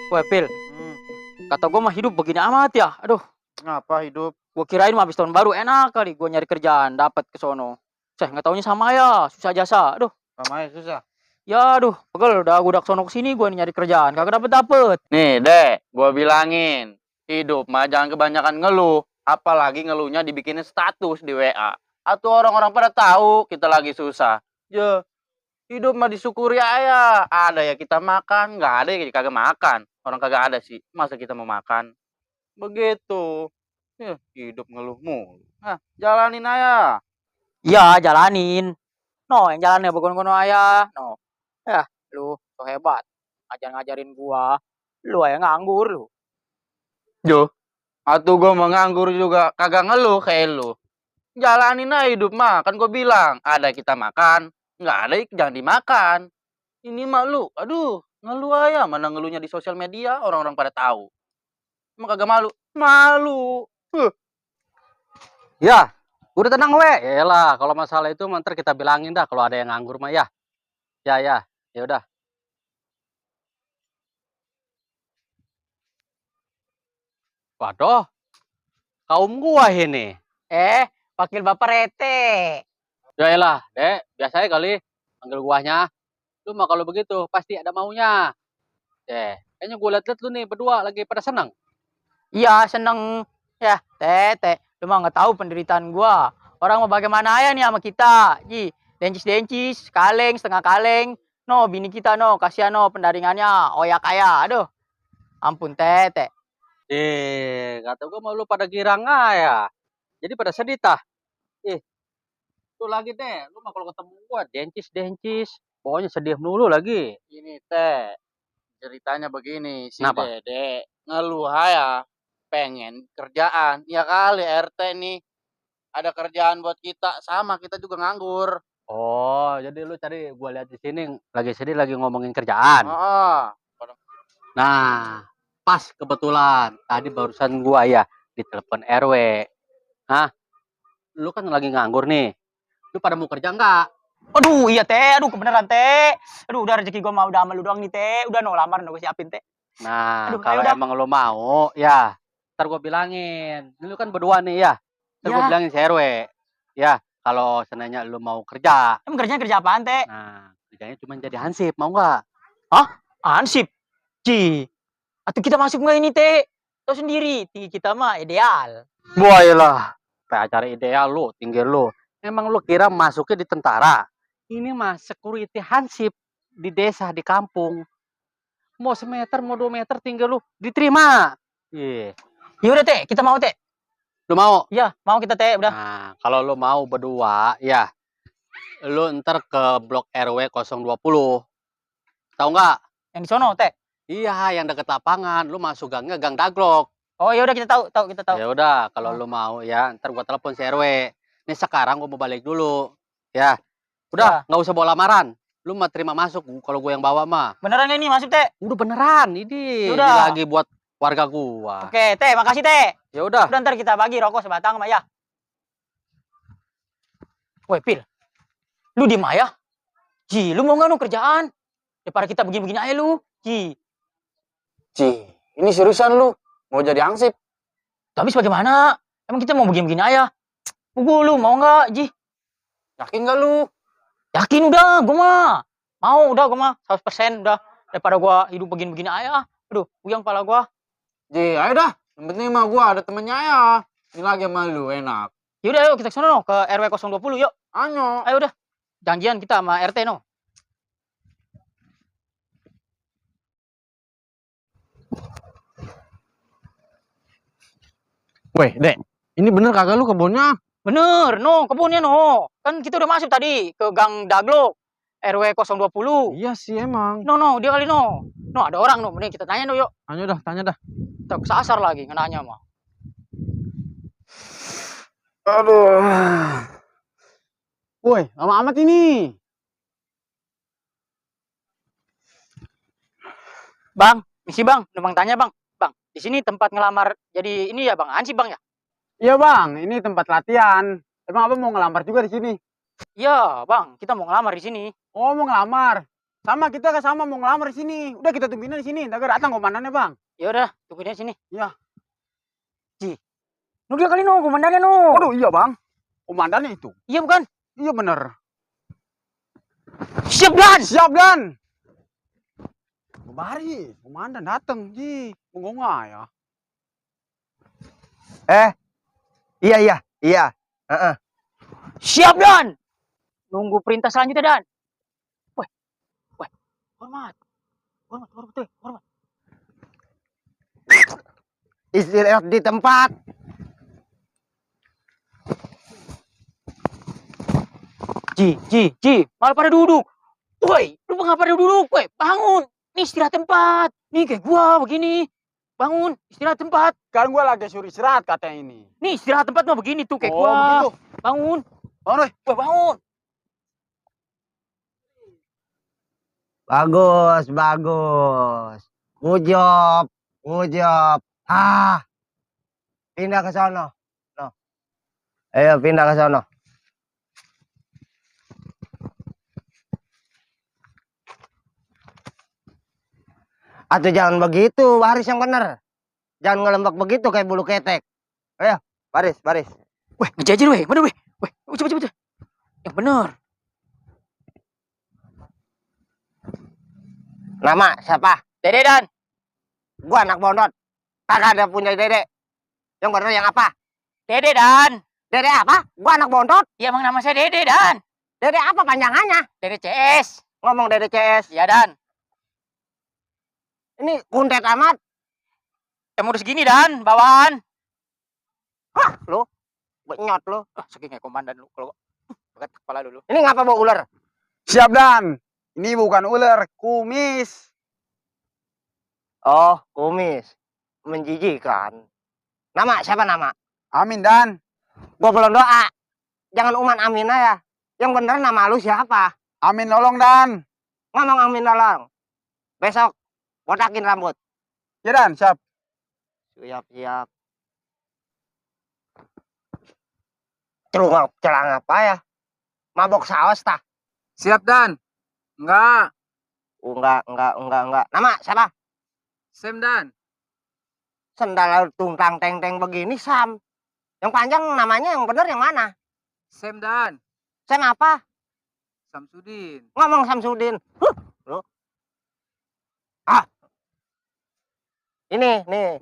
Wah, Pil, Hmm, kata gue mah hidup begini amat ya. Aduh, Ngapa hidup? gue kirain mah habis tahun baru enak kali gue nyari kerjaan, dapat ke sono. Saya nggak taunya sama ya, susah jasa. Aduh, Sama susah. ya aduh, pegel udah gudak sono kesini gue nyari kerjaan, kagak dapet. Nih, Dek, gue bilangin. Hidup mah jangan kebanyakan ngeluh. Apalagi ngeluhnya dibikinin status di WA. Atau orang-orang pada tahu kita lagi susah. Ya, hidup mah disyukuri aja. Ada ya kita makan, nggak ada ya kagak makan. Orang kagak ada sih, masa kita mau makan? Begitu. Ya, hidup ngeluh mulu. Nah, jalanin aja. Iya, jalanin. No, yang jalannya begono-gono ayah. No, ya lu so hebat. Ngajarin gua, lu aja nganggur lu. Jo, atuh gue mau nganggur juga kagak ngeluh kayak lu. Jalanin aja hidup mah, kan gue bilang, ada kita makan, nggak ada jangan dimakan. Ini mah lu, aduh, ngeluh aja, mana ngeluhnya di sosial media, orang-orang pada tahu. Emang kagak malu? Malu. Ya, udah tenang we. Yalah, kalau masalah itu ntar kita bilangin dah kalau ada yang nganggur mah ya. Ya, ya. Ya udah. Waduh, kaum gua ini. Wakil Bapak Rete. Ya elah, Dek, biasanya kali panggil guanya. Lu mah kalau begitu pasti ada maunya. Kayaknya gua liat-liat lu nih berdua lagi pada senang. Iya, seneng. Ya, Tete. Lu mah nggak tahu penderitaan gua. Orang mau bagaimana ya nih sama kita. Ji, dencis-dencis, kaleng, setengah kaleng. No, bini kita no, kasihan no pendaringannya. Oyak kaya. Aduh, ampun Tete. Kata gua mau lu pada girang ya. Jadi pada sedih tah. Ih, lu lagi deh. Lu mah kalau ketemu gua dencis-dencis. Pokoknya sedih mulu lagi. Ini teh, ceritanya begini, si Kenapa? Dede ngeluh aja, pengen kerjaan. Ya kali RT nih, ada kerjaan buat kita, sama kita juga nganggur. Oh, jadi lu tadi gua lihat di sini lagi sedih lagi ngomongin kerjaan. Oh, Nah, pas kebetulan tadi barusan gua ya ditelepon RW. Hah, lu kan lagi nganggur nih. Lu pada mau kerja nggak? Aduh, iya Teh. Aduh, kebenaran Teh. Aduh, udah rezeki gua mah udah sama lu doang nih Teh. Udah no lamar no gua siapin Teh. Nah, Aduh, ayo kalau dah. emang lu mau, ya, ntar gua bilangin. Ini lu kan berdua nih ya. Ntar gua Ya, bilangin si RW. Ya, kalau seandainya lu mau kerja. emang kerja apaan Teh? Nah, kerjanya cuma jadi hansip, mau nggak? Hah? Ansip. Ci. Atau kita masuk nggak ini Teh? Tahu sendiri, tinggi kita mah ideal. Boylah, kayak acara ideal lu, tinggi lu. Emang lu kira masuknya di tentara? Ini mah security hansip di desa, di kampung. Mau semeter, mau 2 meter tinggi lu, diterima. Iya. Ya udah Teh, kita mau Teh. Lu mau? Ya, mau kita Teh, udah. Nah, kalau lu mau berdua, ya, lu ntar ke blok RW 020. Tahu nggak? Yang di sono Teh. Iya, yang deket lapangan. Lu masuk gangnya Gang Daglok. Oh, ya udah kita tahu kita tahu. Ya udah, kalau Oh. lu mau ya, ntar gua telepon si RW. Nih sekarang gua mau balik dulu. Ya. Udah, Ya. nggak usah bawa lamaran. Lu mah terima masuk kalau gue yang bawa mah. Beneran nggak ini masuk Teh? Udah beneran, ini Udah. lagi buat warga gua. Oke, Teh, makasih Teh. Ya udah. Udah ntar kita bagi rokok sebatang sama ya. Woi, Pil. Lu di Maya? Ji, lu mau nggak nu kerjaan? Daripada kita begini-begini aja lu. Ji. Ci, ini seriusan lu mau jadi hansip? Tapi bagaimana? Emang kita mau begini-begini aja? Pugu lu mau nggak, Ji? Yakin gak lu? Yakin udah, gua mah. Mau udah gua mah 100% udah. Daripada gua hidup begini-begini aja. Aduh, puyeng kepala gua. Ji, ayo dah. Yang penting mah gua ada temennya ya. Ini lagi sama lu, enak. Yaudah, ayo kita kesana no, ke RW 020 yuk. Ayo. Ayo udah. Janjian kita sama RT no. Weh, Dek. Ini bener kagak lu kebunnya? Bener, no, kebunnya no. Kan kita udah masuk tadi ke Gang Daglok, RW 020. Iya sih emang. No, dia kali no. No, ada orang no, mending kita tanya no yuk. Ayo dah, tanya dah. Kita kesasar lagi nanya mah. Aduh. Woi, lama amat ini. Bang, misi bang, numpang tanya bang. Bang, di sini tempat ngelamar jadi ini ya bang, ansip bang ya? Iya bang, ini tempat latihan. Emang abang mau ngelamar juga di sini? Iya bang, kita mau ngelamar di sini. Oh mau ngelamar? Sama kita kan sama mau ngelamar di sini. Udah kita tungguin di sini. Ntar datang komandannya bang. Ya udah, tunggu di sini. Iya. Nu dia kali nu, komandannya nu. Aduh iya bang. Komandannya itu. Iya bukan? Iya bener. Siap Dan. Siap Dan. Bari, komandan datang ji. Mengonga ya. Iya. Heeh. Siap Dan. Nunggu perintah selanjutnya Dan. Weh, hormat. Hormat. Istirahat di tempat. Ji, malah pada duduk. Woi, lu ngapa pada duduk? Woi, bangun. Nih istirahat tempat. Nih kayak gua begini. Bangun, istirahat tempat. Kan gua lagi suruh istirahat katanya ini. Nih istirahat tempat mah begini tuh kayak Oh gua. begitu. Bangun. Bangun weh. Woi, bangun. Bagus. Ngujop. Pindah ke sono. No. Ayo pindah ke sono. Atau jangan begitu, baris yang bener. Jangan ngelembek begitu kayak bulu ketek. Ayo, baris. Weh, ngejajir weh. Bener weh. Weh, cepet. Yang bener. Nama siapa? Dede Dan. Gua anak bondot. Kagak ada punya dede. Yang bener yang apa? Dede Dan. Dede apa? Gua anak bondot. Ya emang nama saya Dede Dan. Dede apa panjangannya? Dede CS. Ngomong dede CS. Ya Dan. Ini kuntet amat. Yang udah segini Dan, bawaan. Benyot lu. Saking kayak komandan lu kalau pakai kepala dulu. Ini ngapa bawa ular? Siap Dan. Ini bukan ular, kumis. Oh, kumis. Menjijikan. Nama siapa nama? Amin Dan. Gua belum doa. Jangan Uman Amina ya. Yang bener nama lu siapa? Amin nolong Dan. Ngomong Amin nolong. Besok botakin rambut. Ya Dan, siap. Siap. Celang apa ya? Mabok saus tah? Siap Dan. Enggak. Enggak. Nama siapa? Sam Dan. Sendal tungtang teng begini Sam. Yang panjang namanya yang bener yang mana? Sam Dan. Sam apa? Samsudin. Ngomong Samsudin. Lu. Ini nih.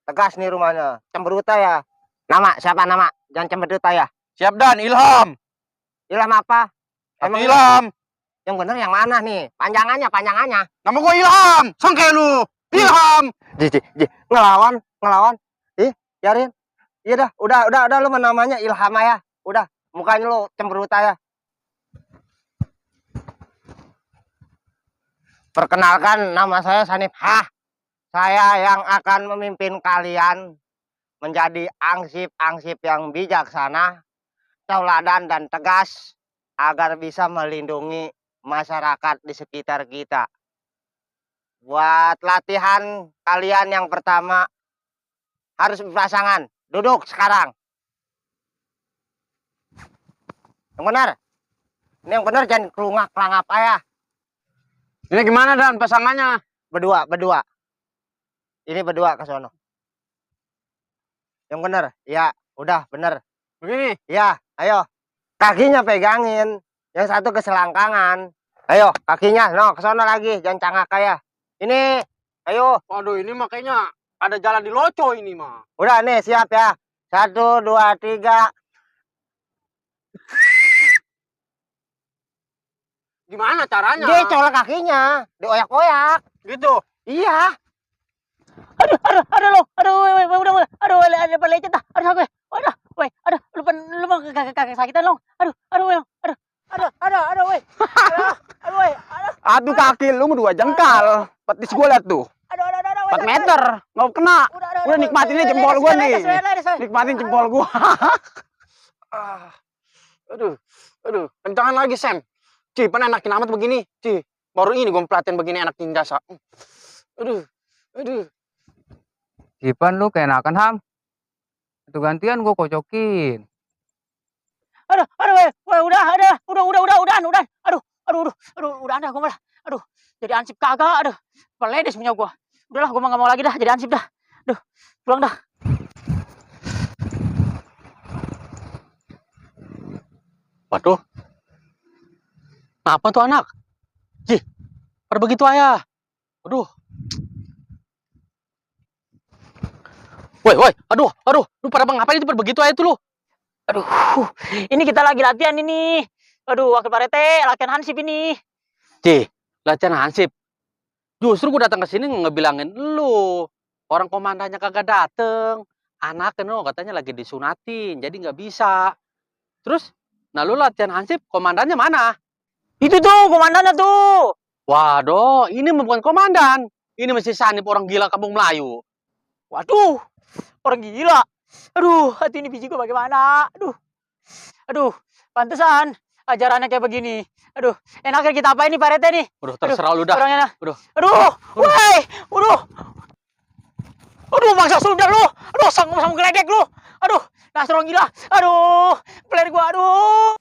Tegas nih rumahnya. Cemberuta ya. Nama siapa nama? Jangan cemberuta ya. Siap Dan, Ilham. Ilham apa? Emang Ilham. Yang bener yang mana nih? Panjangannya. Nama gua Ilham. Sangke lu. Ilham. Ngelawan. Biarin. Iya dah, udah lu namanya Ilham ya. Udah, mukanya lu cemberuta ya. Perkenalkan, nama saya Sanif. Saya yang akan memimpin kalian menjadi ansip-ansip yang bijaksana, tauladan dan tegas agar bisa melindungi masyarakat di sekitar kita. Buat latihan kalian yang pertama harus berpasangan. Duduk sekarang. Yang benar. Ini yang benar, jangan kelungak-kelangap ayah. Ini gimana Dan pasangannya? Berdua. Ini berdua ke sono. Yang benar. Ya, udah benar. Begini. Ya, ayo. Kakinya pegangin. Yang satu ke selangkangan. Ayo, kakinya. No, ke sono lagi. Jangan cangak ya. Ini. Ayo. Waduh, ini makanya ada jalan di loco ini mah. Udah nih, siap ya. 1, 2, 3. Gimana caranya? Dia colok kakinya. Dioyak-oyak. Gitu. Iya. Aduh, ada pelecet dah. Aduh, lu kagak sakitan lo. Aduh, weh. Aduh kaki lu 2 jengkal. Petis gua liat tuh. 4 meter. Nggak kena. Udah nikmatin aja jempol gua nih. Nikmatin jempol gua. Aduh. Kencangan lagi Sam. Ci, pan enakin amat begini. Ci, baru ini gua pelatihan begini enakin jasa. Aduh. Sipan lu keenakan Ham. Itu gantian gua kocokin. Weh, udahan. Udah dah gua malah. Aduh, jadi ansip kagak, aduh. Peledes punya gua. Udahlah, gua mah nggak mau lagi dah jadi ansip dah. Aduh, pulang dah. Waduh. Apa tuh anak? Jih, pada begitu ayah. Aduh. Woi, aduh, lu pada ngapain itu pada begitu aja tuh lu? Aduh, ini kita lagi latihan ini. Aduh, wakil Pak RT, latihan hansip ini. Jih, latihan hansip. Justru gua datang ke sini ngebilangin lu. Orang komandannya kagak dateng. Anaknya no, katanya lagi disunatin, jadi nggak bisa. Terus, nah lu latihan hansip, komandannya mana? Itu tuh, komandannya tuh. Waduh, ini bukan komandan. Ini masih sanip orang gila kampung Melayu. Waduh, orang gila. Aduh, hati ini biji gua bagaimana? Aduh, pantesan ajarannya kayak begini. Aduh, enaknya kita apa ini Pak RT nih? Udah terserah lu dah. Orangnya. Aduh. Woi, aduh, bangsa sudah lu. Aduh, sanggup geledek lu. Aduh, dasar orang gila. Aduh, peler gua, aduh.